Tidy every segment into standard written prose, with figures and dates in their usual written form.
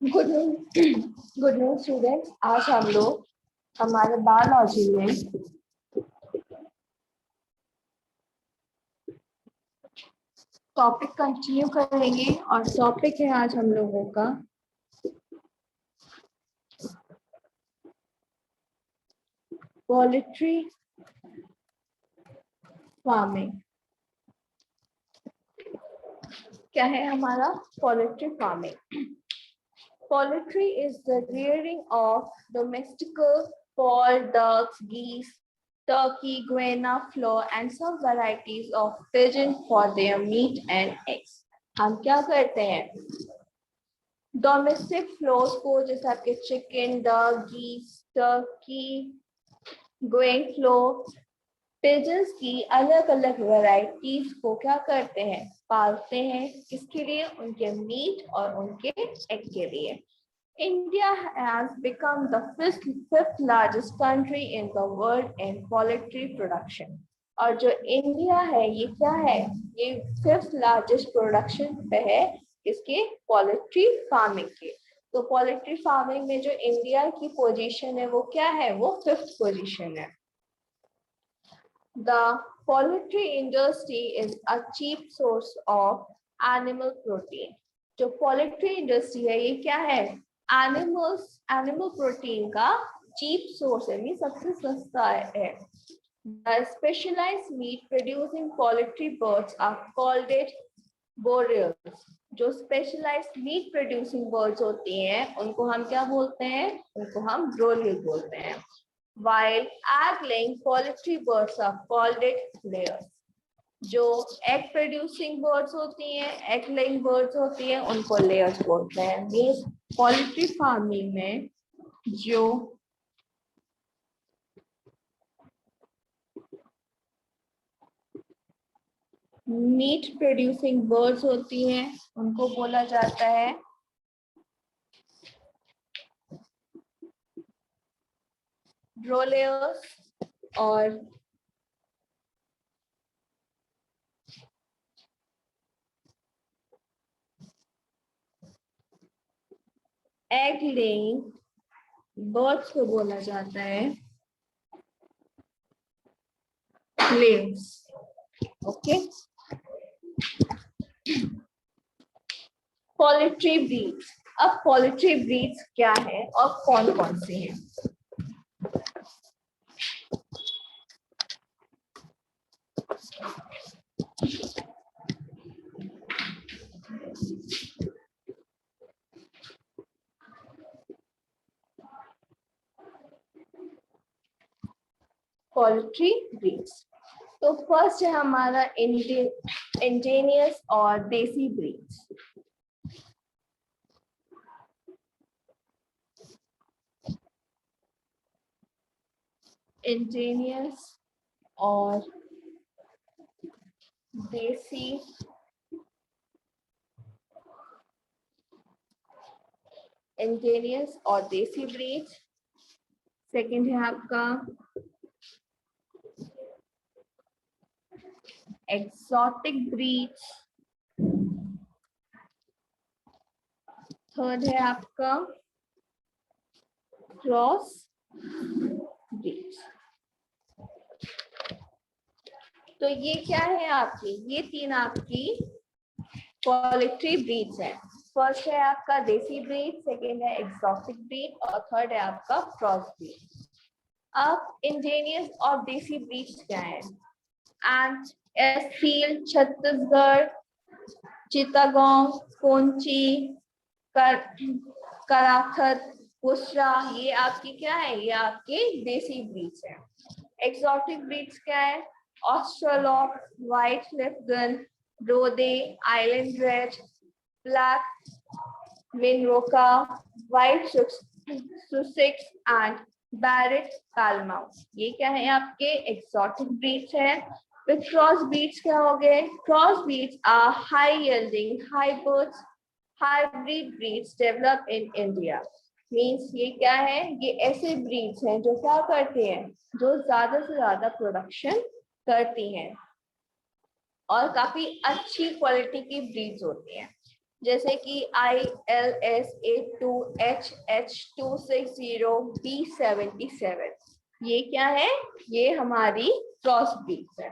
Good noon students, आज हम लोग हमारे बायोलॉजी में टॉपिक कंटिन्यू करेंगे और टॉपिक है आज हम लोगों का पोल्ट्री फार्मिंग। क्या है हमारा poultry farming? Poultry is the rearing of domestic fowl, ducks, geese, turkey, guinea, flock, and some varieties of pigeon for their meat and eggs. हम क्या करते हैं? डोमेस्टिक फ्लोस को, जैसे आपके चिकन, डक, गीस, टर्की, गोइंग फ्लो, पिजन्स की अलग अलग वैरायटीज को क्या करते हैं? पालते हैं। किसके लिए? उनके मीट और उनके एग के लिए। India has become the fifth largest country in the world in poultry production. और जो इंडिया है ये क्या है? ये फिफ्थ लार्जेस्ट प्रोडक्शन पे है इसके पोल्ट्री फार्मिंग के। तो पोल्ट्री फार्मिंग में जो इंडिया की पोजीशन है वो क्या है? वो फिफ्थ पोजीशन है। The poultry industry is a cheap source of animal protein. जो पोल्ट्री इंडस्ट्री है ये क्या है? एनिमल प्रोटीन का चीप सोर्स है, ये सबसे सस्ता है। The specialized meat producing poultry birds are called it broilers. जो स्पेशलाइज्ड मीट प्रोड्यूसिंग बर्ड्स होती हैं उनको हम क्या बोलते हैं? उनको हम ब्रोइलर बोलते हैं। While egg-laying poultry birds are called it layers. जो एग प्रोड्यूसिंग बर्ड्स होती हैं, एग लेइंग बर्ड्स होती हैं, उनको लेयर्स बोलते हैं। मींस पोल्ट्री फार्मिंग में जो मीट प्रोड्यूसिंग बर्ड्स होती हैं उनको बोला जाता है ब्रोइलर्स, और एग लेइंग बर्ड्स को बोला जाता है लेयर्स। ओके। Poultry breeds. अब पोल्ट्री ब्रीड्स क्या है और कौन कौन से हैं? Poultry breeds. तो फर्स्ट है हमारा इंडिजिनियस और देसी ब्रीड्स। इंडिजिनियस और देसी इंडिजिनियस और देसी ब्रीड्स। सेकंड है आपका एक्सोटिक ब्रीड्स। थर्ड है आपका क्रॉस ब्रीड्स। तो ये क्या है आपकी? ये तीन आपकी पोल्ट्री ब्रीड्स हैं। फर्स्ट है आपका देसी ब्रीड, सेकेंड है एक्सोटिक ब्रीड और थर्ड है आपका क्रॉस ब्रीड। अब इंडिजिनियस और देसी ब्रीड्स क्या है? एंड एसील, छत्तीसगढ़, चिटागोंग, कोंची, कराखत, बुसरा, ये आपकी क्या है? ये आपके देसी ब्रीड्स हैं। एक्सोटिक ब्रीड्स क्या है? Australorp, white leghorn, Rhode, island red, black Minorca, white Sussex and बैरेट कालमाउस। ये क्या है? आपके एक्सोटिक ब्रीड्स हैं। With cross breeds क्या हो गए? Cross breeds are high yielding hybrid breeds developed in India. Means ये क्या है? ये ऐसे breeds हैं जो क्या करते हैं? जो ज्यादा से ज्यादा प्रोडक्शन करती हैं। और काफी अच्छी क्वालिटी की ब्रीड्स होती हैं, जैसे कि ILS82HH260B77। ये क्या है? ये हमारी क्रॉस ब्रीड्स है।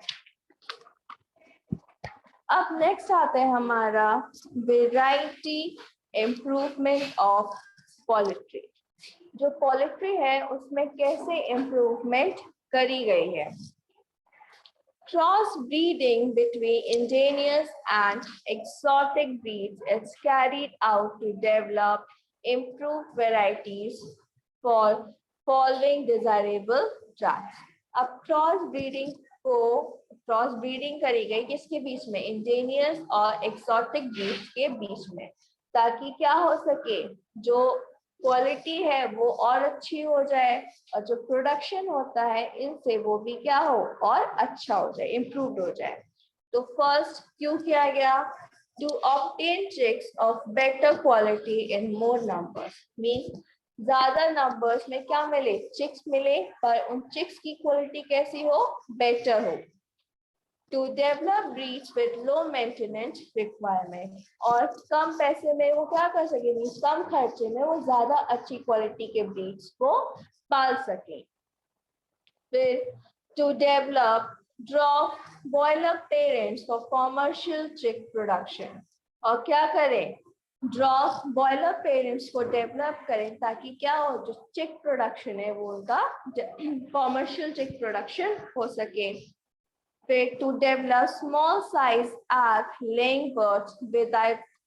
अब नेक्स्ट आता है हमारा वेराइटी इम्प्रूवमेंट ऑफ पोल्ट्री। जो पोल्ट्री है उसमें कैसे इम्प्रूवमेंट करी गई है? Cross breeding between indigenous and exotic breeds is carried out to develop improved varieties for following desirable traits. अब क्रॉस ब्रीडिंग करी गई किसके बीच में? इंडिजिनियस और एक्सोटिक ब्रीड्स के बीच में, ताकि क्या हो सके, जो क्वालिटी है वो और अच्छी हो जाए और जो प्रोडक्शन होता है इनसे वो भी क्या हो और अच्छा हो जाए, इम्प्रूव हो जाए। तो फर्स्ट क्यों किया गया? To obtain chicks of better quality in more numbers, mean ज्यादा नंबर्स में क्या मिले? चिक्स मिले, पर उन चिक्स की क्वालिटी कैसी हो? बेटर हो। To develop breeds with low maintenance requirement, और कम पैसे में वो क्या कर सके, मीन्स कम खर्चे में वो ज्यादा अच्छी क्वालिटी के ब्रीड्स को पाल सके। फिर to develop drop broiler parents for commercial chick production, और क्या करें? ड्रॉप बॉयलर पेरेंट्स को डेवलप करें ताकि क्या हो, जो चिक प्रोडक्शन है वो उनका कॉमर्शियल चिक प्रोडक्शन हो सके। To develop small size egg laying birds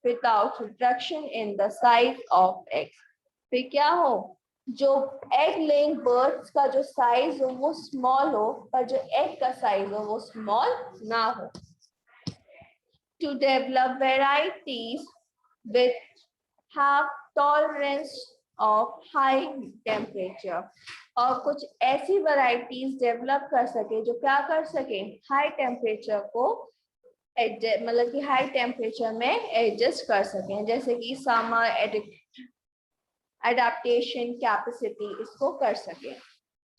without reduction in the size of eggs। फिर क्या हो, जो एग लेइंग बर्ड्स का जो साइज हो वो स्मॉल हो, पर जो एग का साइज हो वो स्मॉल ना हो। To develop varieties which have tolerance of high temperature, और कुछ ऐसी वैरायटीज डेवलप कर सके जो क्या कर सके, हाई टेम्परेचर को मतलब कि हाई टेम्परेचर में एडजस्ट कर सके, जैसे कि समर एडेप्टेशन कैपेसिटी इसको कर सके।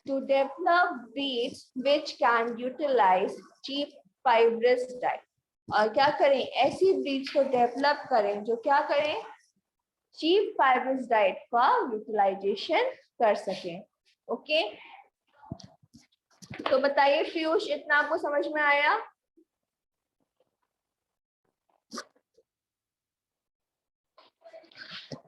To develop breeds which can utilise cheap fibrous diet, और क्या करें, ऐसी ब्रीड्स को डेवलप करें जो क्या करें, चीप फाइब्रस डाइट का यूटिलाइजेशन कर सकें। ओके, तो बताइए पीयूष, इतना आपको समझ में आया?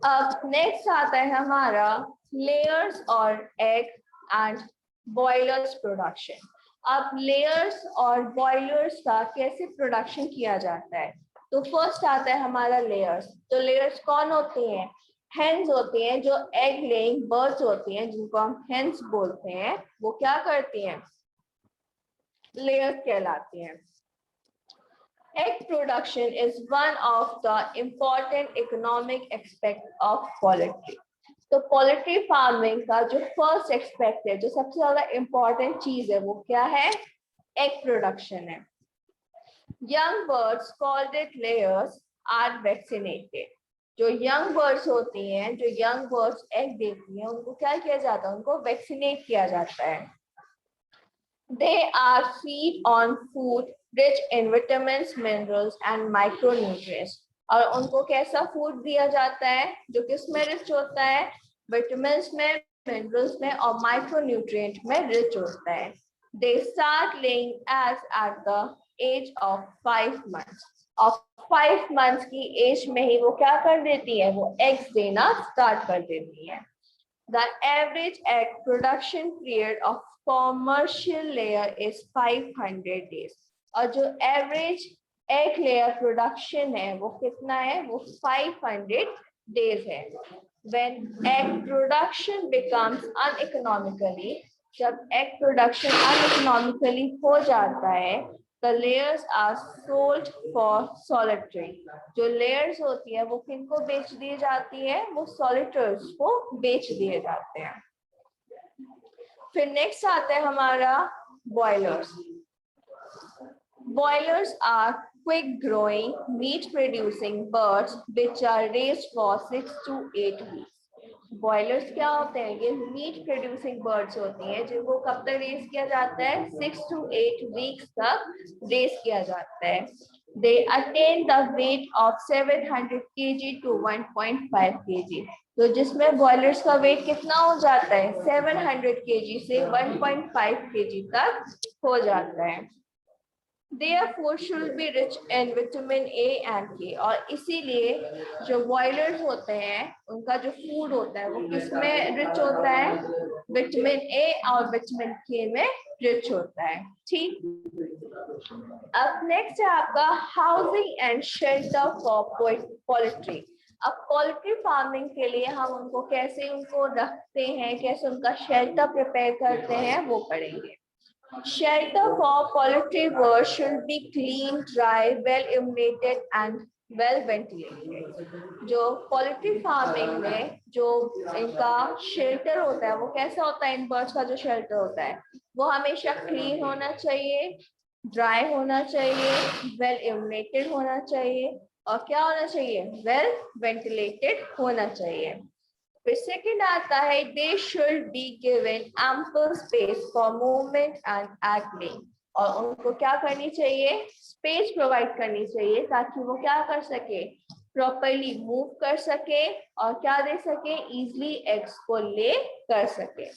अब नेक्स्ट आता है हमारा लेयर्स और एग एंड बॉयलर्स प्रोडक्शन। अब लेयर्स और बॉयलर्स का कैसे प्रोडक्शन किया जाता है? तो फर्स्ट आता है हमारा लेयर्स। तो लेयर्स कौन होते हैं? हेन्स होते हैं, जो एग लेइंग बर्ड्स होती हैं जिनको हम हेन्स बोलते हैं, वो क्या करती हैं, लेयर्स कहलाती हैं। Egg production is one of the important economic aspect of poultry। तो पोल्ट्री फार्मिंग का जो फर्स्ट एस्पेक्ट है, जो सबसे ज्यादा इंपॉर्टेंट चीज है, वो क्या है? एग प्रोडक्शन है। Young birds called it layers are vaccinated. जो यंग बर्ड्स होती हैं, जो यंग बर्ड्स एग देती हैं, उनको क्या किया जाता है? उनको वैक्सीनेट किया जाता है। They are feed on food rich in vitamins, minerals and micronutrients। और उनको कैसा फूड दिया जाता है जो किसमें रिच होता है? विटामिन्स में, मिनरल्स में और माइक्रोन्यूट्रिएंट में रिच होता है। They start laying eggs at the age of 5 months। और 5 months की एज में ही वो क्या कर देती है? वो एग्स देना स्टार्ट कर देती है। The average egg production period of commercial layer is 500 days। और जो एवरेज एग लेयर प्रोडक्शन है वो कितना है? वो 500 days है। When egg production becomes uneconomically, जब एग प्रोडक्शन uneconomically हो जाता है, the layers are sold for solitary। जो layers होती है वो किनको बेच दी जाती है? वो solitaires को बेच दिए जाते हैं। फिर नेक्स्ट आता है हमारा boilers. Boilers are quick growing meat producing birds which are raised for 6 to 8 weeks। Boilers क्या होते हैं? ये मीट प्रोड्यूसिंग बर्ड्स होती हैं जिनको कब तक रेस किया जाता है? 6 to 8 वीक्स तक रेस किया जाता है. They attain the weight of 700 kg to 1.5 kg. तो जिसमें बॉयलर्स का वेट कितना हो जाता है? 700 kg से 1.5 kg तक हो जाता है. Therefore should be rich in vitamin A and K. और इसीलिए जो बॉयलर्स होते हैं उनका जो फूड होता है वो किसमें रिच होता है? विटामिन ए और विटामिन के में रिच होता है. ठीक. अब नेक्स्ट है आपका housing and shelter for poultry. अब पोल्ट्री फार्मिंग के लिए हम उनको कैसे उनको रखते हैं, कैसे उनका शेल्टर प्रिपेयर करते हैं वो पढ़ेंगे. Shelter for poultry birds should be clean, dry, well illuminated and well ventilated. जो पोल्ट्री फार्मिंग में जो इनका शेल्टर होता है वो कैसा होता है? इन बर्ड्स का जो शेल्टर होता है वो हमेशा क्लीन होना चाहिए, ड्राई होना चाहिए, वेल इल्यूमिनेटेड होना चाहिए और क्या होना चाहिए? वेल वेंटिलेटेड होना चाहिए. फिर सेकंड आता है they should be given ample space for movement and acting. और उनको क्या करनी चाहिए? स्पेस प्रोवाइड करनी चाहिए ताकि वो क्या कर सके? प्रॉपरली मूव कर सके और क्या दे सके? इजिली एग्स को ले कर सके.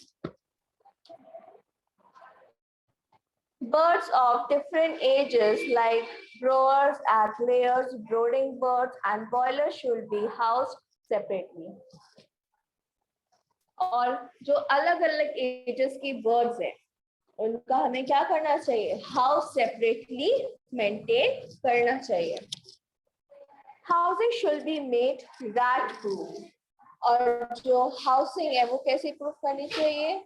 Birds of different ages like growers, egg layers, brooding birds and broilers should be housed separately. और जो अलग अलग एजेस की बर्ड्स हैं उनका हमें क्या करना चाहिए? हाउस सेपरेटली मेंटेन करना चाहिए. Housing should be made rat proof. और जो हाउसिंग है वो कैसे प्रूफ करनी चाहिए?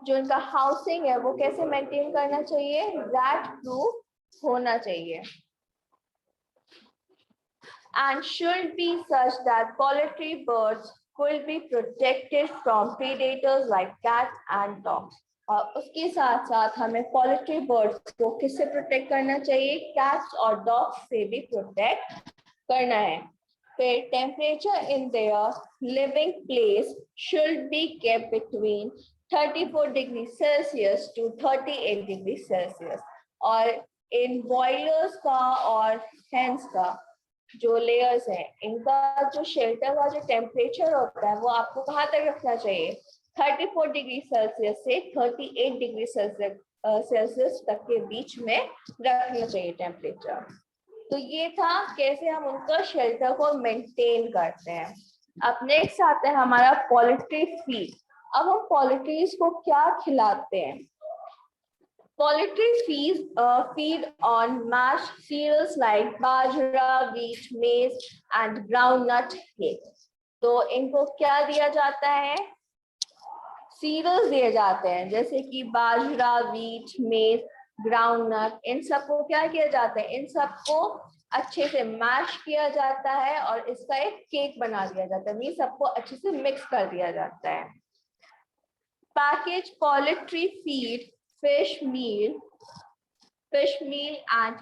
जो इनका हाउसिंग है वो कैसे मेंटेन करना चाहिए? रैट प्रूफ होना चाहिए. And should be such that poultry birds will be protected from predators like cats and dogs. और उसके साथ साथ हमें पोल्ट्री बर्ड्स को किससे प्रोटेक्ट करना चाहिए? कैट्स और डॉग्स से भी प्रोटेक्ट करना है. फिर temperature in their living place should be kept between 34 degree Celsius to 38 degree Celsius. और इन बॉयलर्स का और हेन्स का जो लेयर्स हैं इनका जो शेल्टर का जो टेम्परेचर होता है वो आपको कहाँ तक रखना चाहिए? 34 डिग्री सेल्सियस से 38 डिग्री सेल्सियस तक के बीच में रखना चाहिए टेम्परेचर. तो ये था कैसे हम उनका शेल्टर को मेंटेन करते हैं. अब नेक्स्ट आता है हमारा पोल्ट्री फीड. अब हम पोल्ट्रीज को क्या खिलाते हैं? Poultry feed on mashed cereals like bajra, wheat, maize and groundnut cakes. तो इनको क्या दिया जाता है? सीरियल्स दिए जाते हैं जैसे कि बाजरा, व्हीट, मेज, ग्राउंडनट. इन सबको क्या किया जाता है? इन सबको अच्छे से मैश किया जाता है और इसका एक केक बना दिया जाता है. ये सबको अच्छे से मिक्स कर दिया जाता है. Package poultry feed, fish meal and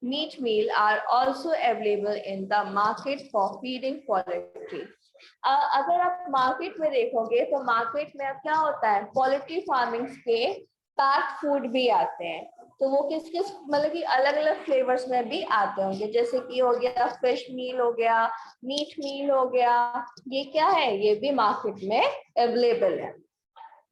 meat meal are also available in the market for feeding poultry. अगर आप मार्केट में देखोगे तो मार्केट में अब क्या होता है? पोल्ट्री फार्मिंग के पैक्ड फूड भी आते हैं. तो वो किस किस मतलब कि अलग अलग फ्लेवर्स में भी आते होंगे. जैसे कि हो गया फिश मील, हो गया मीट मील, हो गया. ये क्या है? ये भी मार्केट में अवेलेबल है.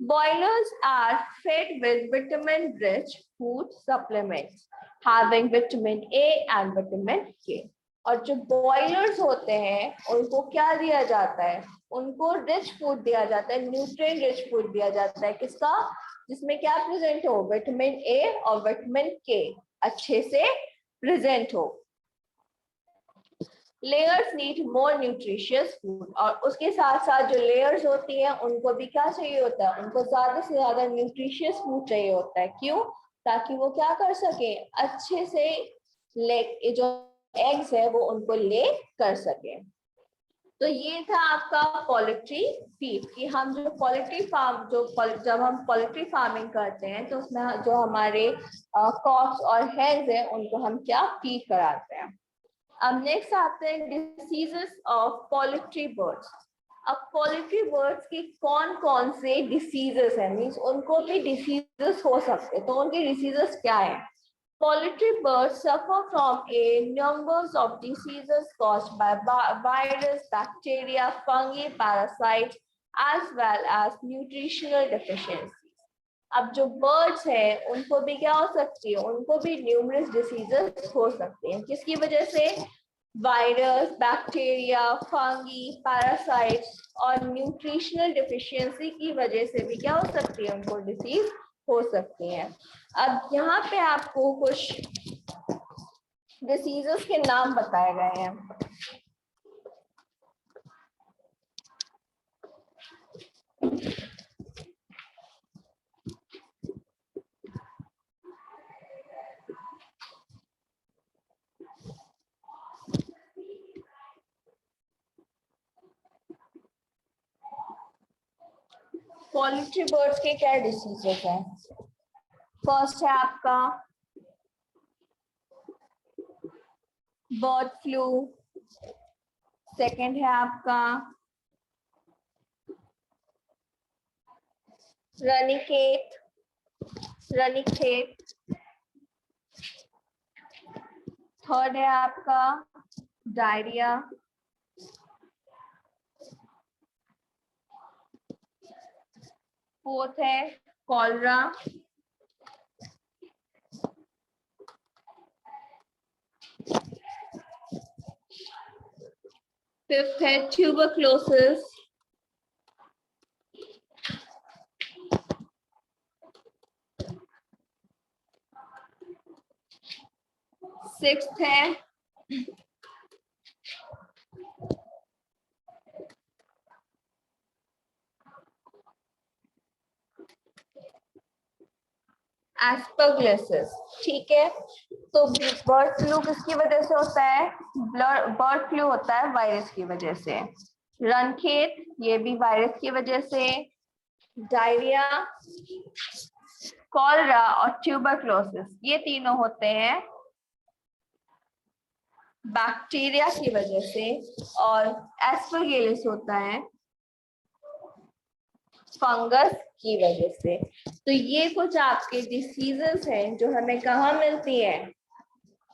Boilers are fed with vitamin-rich food supplements having vitamin A and vitamin K. और जो बॉयलर्स होते हैं उनको क्या दिया जाता है? उनको रिच फूड दिया जाता है, न्यूट्रिएंट रिच फूड दिया जाता है. किसका? जिसमें क्या प्रेजेंट हो? विटामिन ए और विटामिन के अच्छे से प्रेजेंट हो. Layers need more nutritious food. और उसके साथ साथ जो लेयर्स होती हैं उनको भी क्या चाहिए होता है? उनको ज्यादा से ज्यादा न्यूट्रिशियस फूड चाहिए होता है. क्यों? ताकि वो क्या कर सके? अच्छे से जो एग्स है वो उनको ले कर सके. तो ये था आपका पोल्ट्री फीड कि हम जो पोल्ट्री फार्म जब हम पोल्ट्री फार्मिंग करते हैं तो उसमें जो हमारे कॉक्स और हेन्स हैं उनको हम क्या फीड कराते हैं. अब नेक्स्ट आते हैं डिसीजेस ऑफ पोल्ट्री बर्ड्स। अब पोल्ट्री बर्ड्स के कौन कौन से डिसीजेस हैं, मीन्स उनको भी डिसीजेस हो सकते हैं, तो उनके डिसीजेस क्या है? Poultry birds suffer from a numbers of diseases caused by virus, bacteria, fungi, parasites, as well as nutritional deficiencies. अब जो birds हैं उनको भी क्या हो सकती है? उनको भी numerous diseases हो सकते हैं। किसकी वजह से? वायरस, बैक्टीरिया, फंगी, पैरासाइट्स और न्यूट्रिशनल डिफिशियंसी की वजह से भी क्या हो सकती है? उनको डिसीज हो सकती है। अब यहाँ पे आपको कुछ डिसीजेस के नाम बताए गए हैं। पोल्ट्री बर्ड्स के क्या डिसीजेस हैं? फर्स्ट है आपका बर्ड फ्लू, सेकंड है आपका रनिकेट, थर्ड है आपका डायरिया, फोर्थ है कॉलरा, फिफ्थ है ट्यूबरक्लोसिस, सिक्स्थ है एस्परगिलोसिस। ठीक है, तो बर्ड फ्लू किसकी वजह से होता है? बर्ड फ्लू होता है वायरस की वजह से। रनखेत, ये भी वायरस की वजह से। डायरिया, कॉलरा और ट्यूबरक्लोसिस, ये तीनों होते हैं बैक्टीरिया की वजह से, और एस्परगिलोसिस होता है फंगस की वजह से। तो ये कुछ आपके डिसीजेस हैं जो हमें कहाँ मिलती हैं?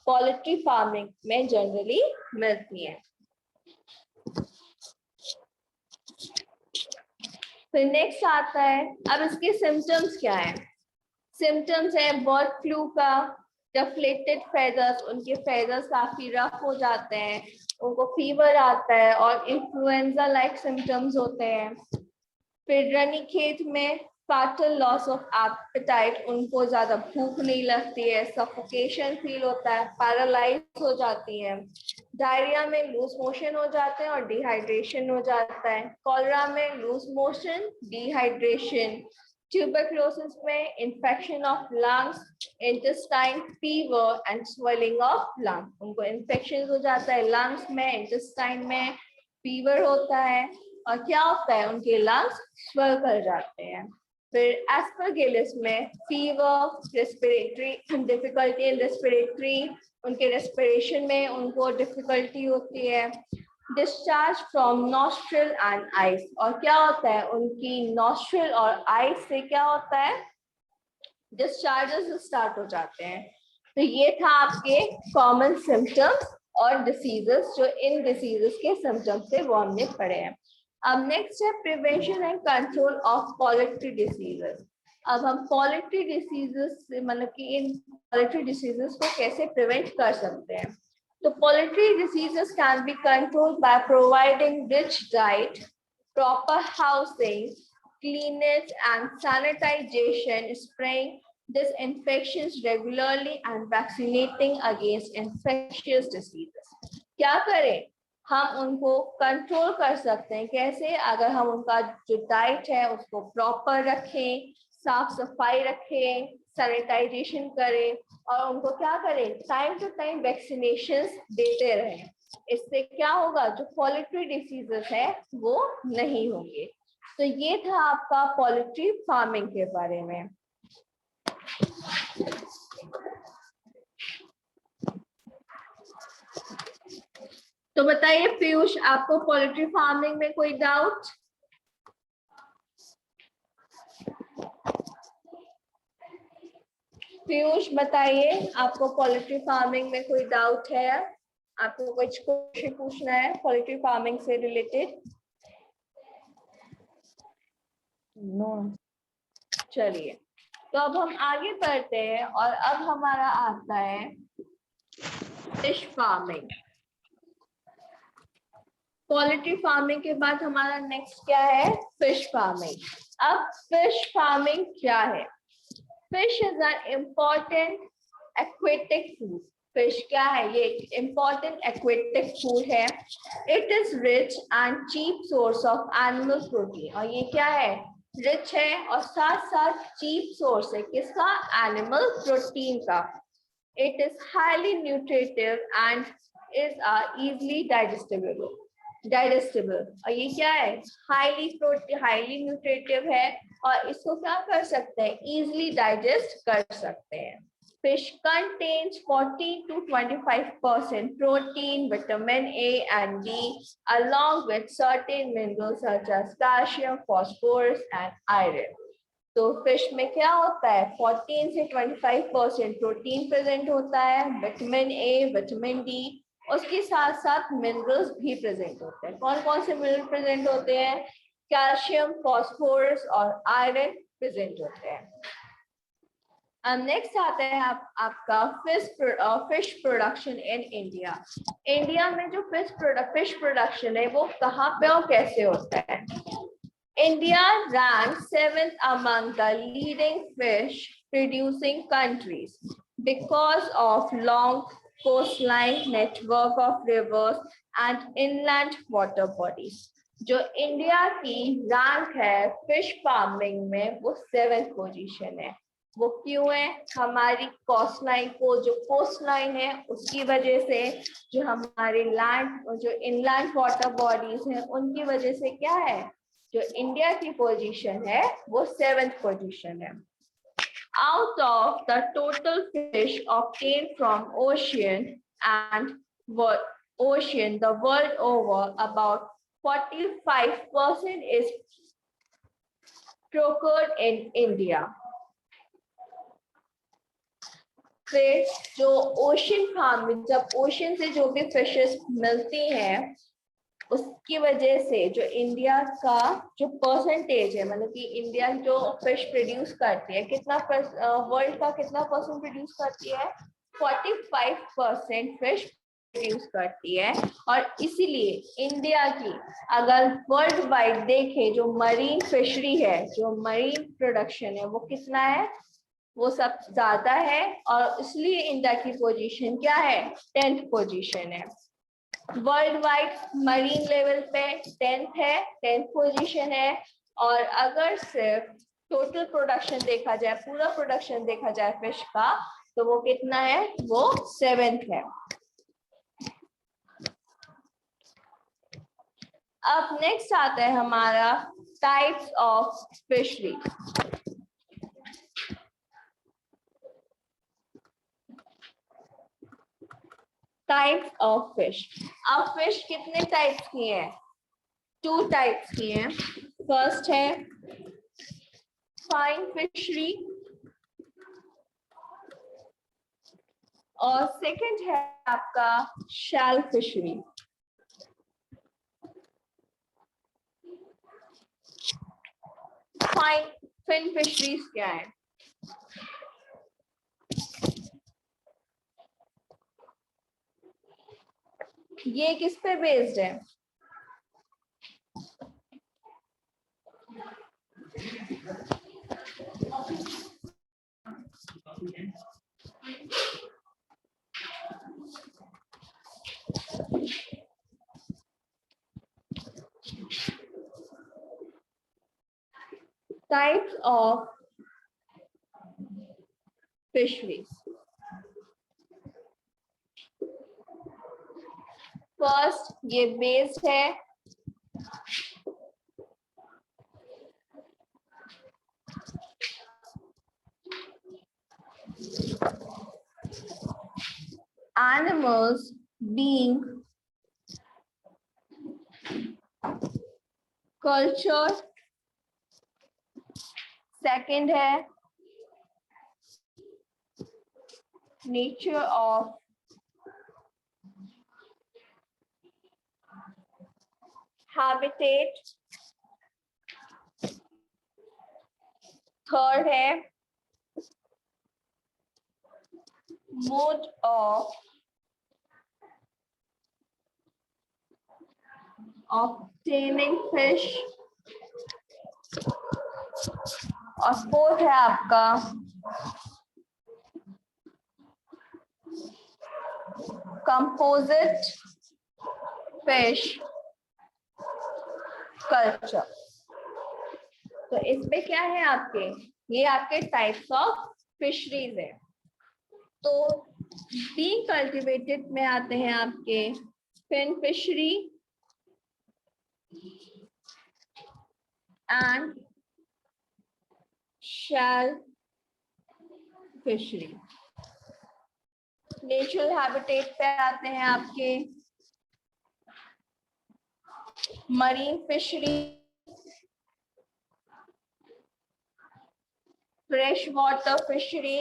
पोल्ट्री फार्मिंग में जनरली मिलती हैं। फिर नेक्स्ट आता है, अब इसके सिम्टम्स क्या है? सिम्टम्स है बर्ड फ्लू का डेफ्लेटेड फेदर्स, उनके फेदर्स काफी रफ हो जाते हैं, उनको फीवर आता है और इन्फ्लुएंजा लाइक सिम्टम्स होते हैं। फिर रनिखेत में फाटल लॉस ऑफ एपेटाइट, उनको ज्यादा भूख नहीं लगती है, सफोकेशन फील होता है, पैरालाइज हो जाती है। डायरिया में लूज मोशन हो जाते हैं और डिहाइड्रेशन हो जाता है। कॉलरा में लूज मोशन, डिहाइड्रेशन। ट्यूबरक्लोसिस में infection of lungs, intestine, fever and swelling of lung, उनको इंफेक्शन हो जाता है लंग्स में, इंटेस्टाइन में, फीवर होता है और क्या होता है? उनके लंग्स स्वेल कर जाते हैं। फिर एस्परगिलोसिस में fever, respiratory difficulty in respiratory, उनके रेस्पिरेशन में उनको डिफिकल्टी होती है। Discharge from nostril and eyes, और क्या होता है? उनकी नॉस्ट्रिल और आइज से क्या होता है? डिस्चार्जेस स्टार्ट हो जाते हैं। तो ये था आपके कॉमन सिम्टम्स और डिसीजेस, जो इन डिसीजेस के सिम्टम्स थे वो हमने पढ़े हैं। अब नेक्स्ट है prevention and control of poultry diseases. अब हम पोल्ट्री डिसीजेस मतलब कि इन पोल्ट्री डिसीजेस को कैसे प्रिवेंट कर सकते हैं? तो poultry diseases can be controlled by providing rich diet, proper housing, cleanliness and sanitization, spraying disinfections regularly and vaccinating against infectious diseases. क्या करें? हम उनको कंट्रोल कर सकते हैं। कैसे? अगर हम उनका जो डाइट है उसको प्रॉपर रखें, साफ सफाई रखें, सैनिटाइजेशन करें और उनको क्या करें? टाइम टू टाइम वैक्सीनेशंस देते रहें। इससे क्या होगा? जो पोल्ट्री डिसीजेस है वो नहीं होंगे। तो ये था आपका पोल्ट्री फार्मिंग के बारे में। तो बताइए पीयूष, आपको पोल्ट्री फार्मिंग में कोई डाउट? पीयूष बताइए, आपको पोल्ट्री फार्मिंग में कोई डाउट है? आपको कुछ क्वेश्चन पूछना है पोल्ट्री फार्मिंग से रिलेटेड? नो। चलिए, तो अब हम आगे बढ़ते हैं और अब हमारा आता है फिश फार्मिंग। पोल्ट्री फार्मिंग के बाद हमारा नेक्स्ट क्या है? Fish farming. अब फिश फार्मिंग क्या है? Fish is an important aquatic food. Fish क्या है? ये इम्पॉर्टेंट एक्वेटिक फूड है। It is rich and cheap source of animal protein. और ये क्या है? रिच है और साथ साथ चीप सोर्स है किसका? एनिमल प्रोटीन का। It is highly nutritive and is easily digestible। और ये क्या है? हाईली न्यूट्रिटिव है और इसको क्या कर सकते हैं? इजीली डाइजेस्ट कर सकते हैं। Fish contains 40 to 25% protein, vitamin A and D, along with certain minerals such as calcium, phosphorus and iron। तो फिश में क्या होता है? 14 से 25% प्रोटीन प्रेजेंट होता है, विटामिन ए, विटामिन डी, उसके साथ साथ मिनरल्स भी प्रेजेंट होते हैं। कौन कौन से मिनरल प्रेजेंट होते हैं? कैल्शियम, फॉस्फोरस और आयरन प्रेजेंट होते हैं। अब नेक्स्ट आता है आपका fish production in India. India में जो फिश प्रोडक्शन है वो कहाँ पे और कैसे होता है? India ranks 7th among the leading fish producing countries because of long coastline network of rivers and inland water bodies। जो इंडिया की रैंक है फिश फार्मिंग में वो 7th पोजीशन है। वो क्यों है? हमारी कोस्ट लाइन को, जो कोस्ट लाइन है उसकी वजह से, जो हमारे लैंड, जो इनलैंड वाटर बॉडीज हैं उनकी वजह से क्या है? जो इंडिया की पोजीशन है वो 7th पोजीशन है। Out of the total fish obtained from ocean the world over, about 45% is procured in India। फिर जो ओशन फार्मिंग, जब ओशन से जो भी फिशेस मिलती हैं उसकी वजह से जो इंडिया का जो परसेंटेज है, मतलब कि इंडिया जो फिश प्रोड्यूस करती है, कितना वर्ल्ड का कितना परसेंट प्रोड्यूस करती है? 45% फिश प्रोड्यूस करती है। और इसीलिए इंडिया की अगर वर्ल्ड वाइड देखें, जो मरीन फिशरी है, जो मरीन प्रोडक्शन है, वो कितना है? वो सब ज्यादा है और इसलिए इंडिया की पोजीशन क्या है? 10th पोजीशन है। वर्ल्ड वाइड मरीन लेवल पे 10th है, 10th पोजीशन है। और अगर सिर्फ टोटल प्रोडक्शन देखा जाए, पूरा प्रोडक्शन देखा जाए फिश का, तो वो कितना है? वो 7th है। अब नेक्स्ट आता है हमारा types of fishery. Types of fish. अब फिश कितने टाइप्स की हैं? 2 टाइप्स की हैं। फर्स्ट है फाइन फिशरी और सेकंड है आपका शैल फिशरी। फिन फिशरीज क्या है? ये किस पे बेस्ड है? Types of fisheries. फर्स्ट ये बेस्ड है animals being कल्चर, सेकंड है नेचर ऑफ हैबिटेट, थर्ड है मोड ऑफ obtaining fish, और फोर्थ है आपका कंपोजिट फिश कल्चर। तो इसमें क्या है आपके, ये आपके टाइप्स ऑफ फिशरीज है। तो बीइंग कल्टिवेटेड में आते हैं आपके fin fishery and shell fishery. Natural habitat पे आते हैं आपके marine fishery, fresh water fishery,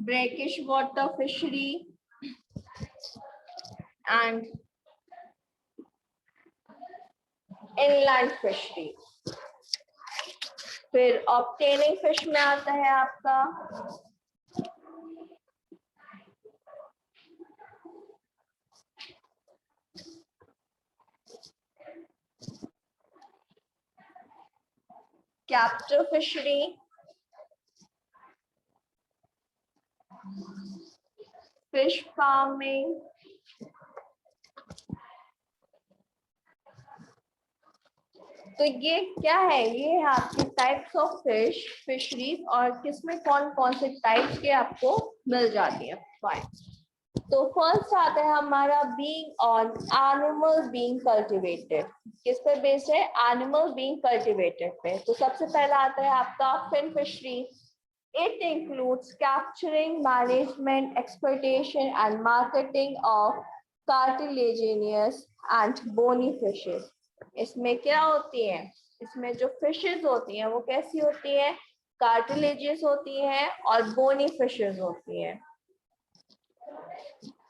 brackish water fishery and inland fishery। फिर obtaining fish में आता है आपका capture fishery, fish farming, तो ये क्या है, ये है आपके टाइप्स ऑफ फिश फिशरीज और किसमें कौन कौन से टाइप्स के आपको मिल जाती है। फाइन। तो फर्स्ट आता है हमारा being on animal being cultivated. किस पे बेस्ड है, एनिमल बीइंग कल्टिवेटेड पे। तो सबसे पहला आता है आपका fin fishery. It includes capturing, management, exploitation and marketing of cartilaginous and bony fishes. इसमें क्या होती है, इसमें जो फिशेस होती हैं वो कैसी होती है, कार्टिलेजियस होती हैं और बोनी फिशेस होती हैं,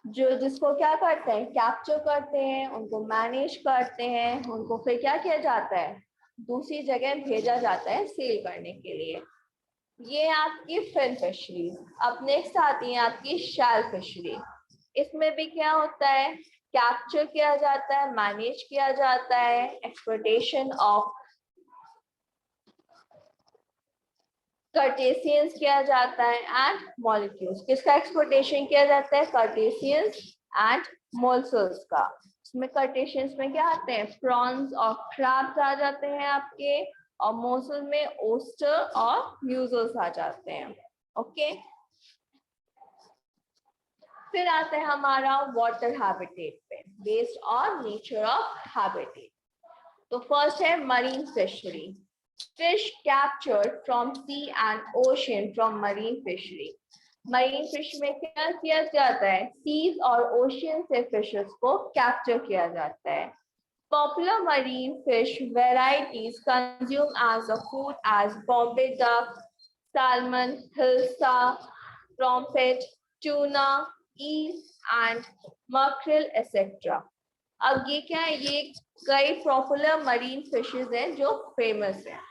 जो जिसको क्या करते हैं, कैप्चर करते हैं, उनको मैनेज करते हैं, उनको फिर क्या किया जाता है, दूसरी जगह भेजा जाता है सेल करने के लिए। ये आपकी फिन फिशरी। अब नेक्स्ट आती है आपकी शैल फिशरी। इसमें भी क्या होता है, कैप्चर किया जाता है, मैनेज किया जाता है, एक्सप्लॉयटेशन ऑफ कर्टेशियंस किया जाता है एंड मॉलिक्यूल्स। किसका एक्सप्लॉयटेशन किया जाता है, कर्टेशियंस एंड मोलस्क्स का। इसमें कर्टेशियंस में क्या आते हैं, प्रॉन्स और क्रैब्स आ जाते हैं आपके, और मोसल में ओस्टर और म्यूजल्स आ जाते हैं। ओके, फिर आता है हमारा वाटर हैबिटेट पे, based on nature of habitat. तो फर्स्ट है marine fishery. Fish captured from sea and ocean from marine fishery. Marine fish में क्या किया जाता है, सीज और ओशन से फिशेस को कैप्चर किया जाता है। Popular marine fish varieties consumed as a food as Bombay duck, salmon, hilsa, pomfret, tuna, eel and mackerel etc. अब ये क्या है, ये कई पॉपुलर मरीन फिशेस हैं जो फेमस हैं।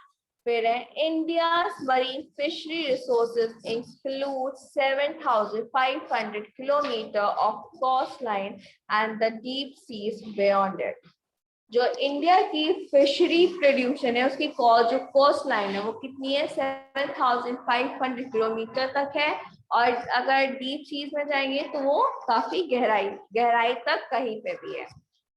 फिर है India's marine fishery resources include 7,500 kilometer of coastline and the deep seas beyond it। जो इंडिया की फिशरी प्रोड्यूशन है उसकी जो कोस्ट लाइन है वो कितनी है, 7,500 किलोमीटर तक है, और अगर डीप सीज में जाएंगे तो वो काफी गहराई तक कहीं पे भी है।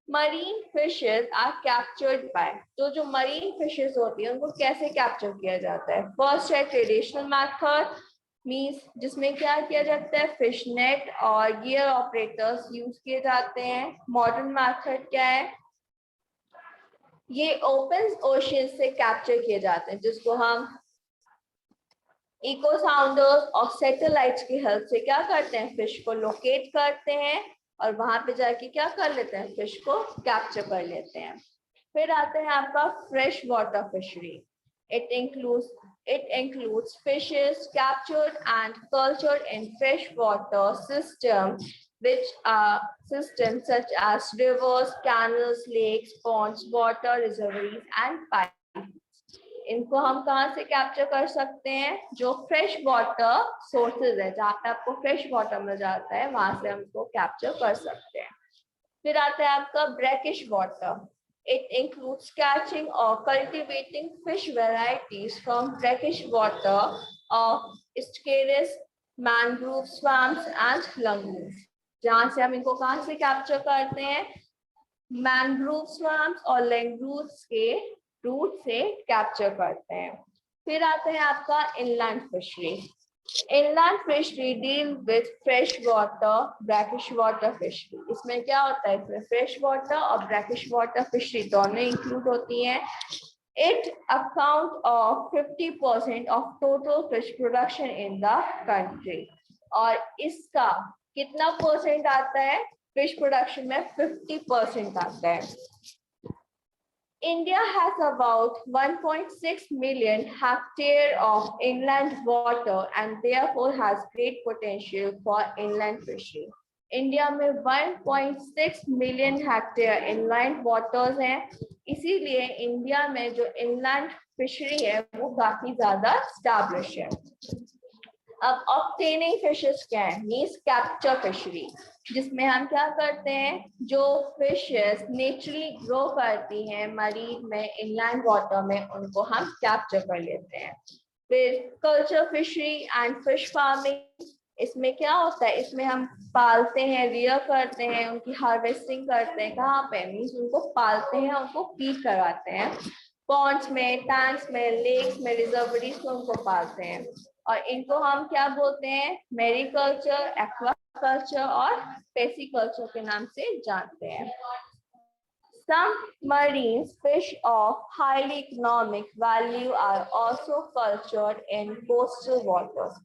Marine fishes are captured by, तो जो मरीन फिशेस होती है उनको कैसे कैप्चर किया जाता है। फर्स्ट है ट्रेडिशनल मेथड, मींस जिसमें क्या किया जाता है, फिश नेट और गियर ऑपरेटर्स यूज किए जाते हैं। मॉडर्न मेथड क्या है, ये ओपन ओशन से कैप्चर किए जाते हैं, जिसको हम इको साउंडर्स और सैटेलाइट्स की हेल्प से क्या करते हैं, फिश को लोकेट करते हैं और वहां पे जाके क्या कर लेते हैं, फिश को कैप्चर कर लेते हैं। फिर आते हैं आपका fresh water fishery. It includes fishes captured and cultured in freshwater which are systems such as rivers, canals, lakes, ponds, water reservoirs, and pipes. इनको हम कहाँ से कैप्चर कर सकते हैं, जो फ्रेश वाटर सोर्सेज है, जहाँ पे आपको फ्रेश वाटर मिल जाता है, वहां से हम इसको कैप्चर कर सकते हैं। फिर आता है आपका brackish water. It includes catching or cultivating fish varieties from brackish water of estuaries, mangrove swamps and lagoons. जहाँ से हम इनको कहाँ से कैप्चर करते हैं, मैंग्रोव स्वैम्प्स और लैगून्स के रूट से कैप्चर करते हैं। फिर आते हैं आपका inland fishery. Inland fishery deal with fresh water brackish water fishery. इसमें क्या होता है, इसमें फ्रेश वाटर और ब्रैकिश वाटर फिशरी दोनों इंक्लूड होती हैं। It account of 50% of total fish production in the country. और इसका कितना परसेंट आता है, फिश प्रोडक्शन में 50% आता है। India has about 1.6 million hectares of inland water and therefore has great potential for inland fishing. India में 1.6 मिलियन हेक्टेयर इनलैंड वाटर्स हैं, इसीलिए इंडिया में जो इनलैंड फिशरी है वो काफी ज्यादा स्टैब्लिश है। अब ऑब्टेनिंग फिशेस क्या है, मींस कैप्चर फिशरी, जिसमें हम क्या करते हैं, जो फिशेस नेचुरली ग्रो करती हैं मरीन में, इनलैंड वाटर में, उनको हम कैप्चर कर लेते हैं। फिर culture fishery and fish farming, इसमें क्या होता है, इसमें हम पालते हैं, रियर करते हैं, उनकी हार्वेस्टिंग करते हैं, कहाँ पे, मींस उनको पालते हैं, उनको फीड करवाते हैं, पॉन्ड्स में, टैंक्स में, लेक्स में, रिजर्वरीज में उनको पालते हैं। और इनको हम क्या बोलते हैं, मैरीकल्चर, एक्वाकल्चर और पेसिकल्चर के नाम से जानते हैं। Some marine fish of highly economic value are also cultured in coastal waters.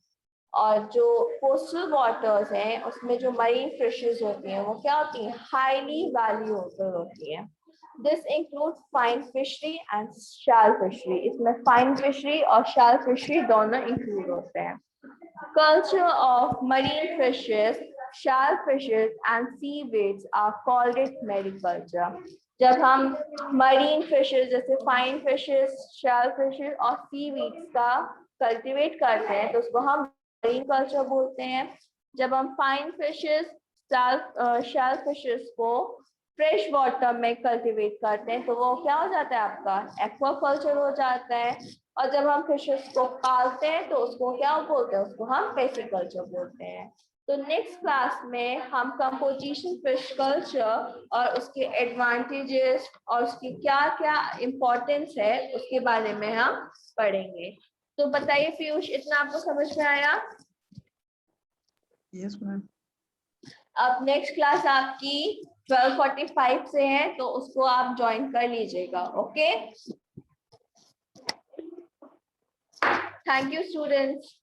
और जो कोस्टल वाटर्स हैं उसमें जो मरीन फिशेस होती हैं वो क्या होती हैं, हाईली वैल्यूएबल होती हैं। This include fine fishery and shell fishery. इसमें फाइन फिशरी और शैल फिशरी दोनों इंक्लूड होते हैं। Culture of marine fishes, shell fishes and seaweeds are called it mariculture. जब हम मरीन फिशेस जैसे फाइन फिशेस, शैल फिशेस और सीवीड्स का कल्टीवेट करते हैं तो उसको हम मरीन कल्चर बोलते हैं। जब हम फाइन फिशेस, शैल फिशेस को फ्रेश वाटर में कल्टीवेट करते हैं तो वो क्या हो जाता है, आपका एक्वाकल्चर हो जाता है। और जब हम फिशेस को पालते हैं तो उसको क्या बोलते हैं, उसको हम पेसिकल्चर बोलते हैं। तो नेक्स्ट क्लास में हम कंपोजिशन फिश कल्चर और उसके एडवांटेजेस और उसकी क्या क्या इम्पोर्टेंस है उसके बारे में हम पढ़ेंगे। तो बताइए पीयूष, इतना आपको समझ में आया? Yes ma'am. अब नेक्स्ट क्लास आपकी 12:45 से है तो उसको आप ज्वाइन कर लीजिएगा। Okay, thank you students.